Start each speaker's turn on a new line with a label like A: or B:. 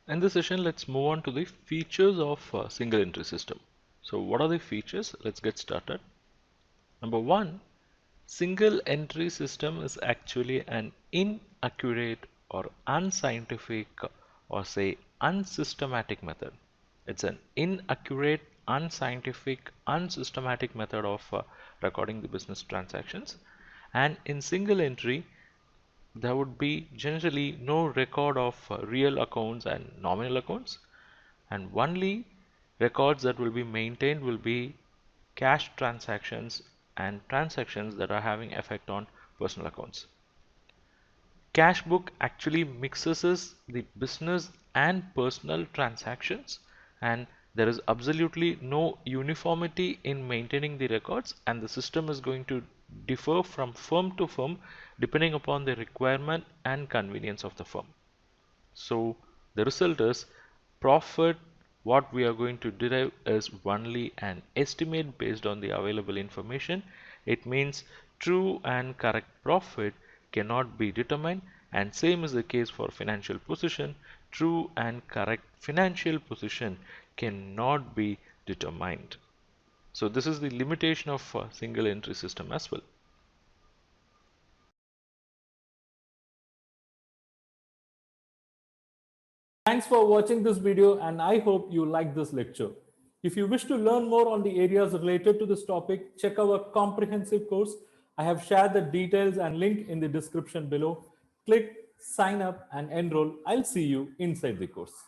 A: In this session, let's move on to the features of a single entry system. So what are the features? Let's get started. Number one, single entry system is actually an inaccurate or unscientific or say unsystematic method. It's an inaccurate, unscientific, unsystematic method of recording the business transactions. And in single entry, there would be generally no record of real accounts and nominal accounts, and only records that will be maintained will be cash transactions and transactions that are having effect on personal accounts. Cash book actually mixes the business and personal transactions, and there is absolutely no uniformity in maintaining the records, and the system is going to differ from firm to firm depending upon the requirement and convenience of the firm. So the result is profit. What we are going to derive is only an estimate based on the available information. It means true and correct profit cannot be determined, and same is the case for financial position. True and correct financial position cannot be determined. So this is the limitation of a single entry system as well.
B: Thanks for watching this video, and I hope you like this lecture. If you wish to learn more on the areas related to this topic, check our comprehensive course. I have shared the details and link in the description below. Click, sign up and enroll. I'll see you inside the course.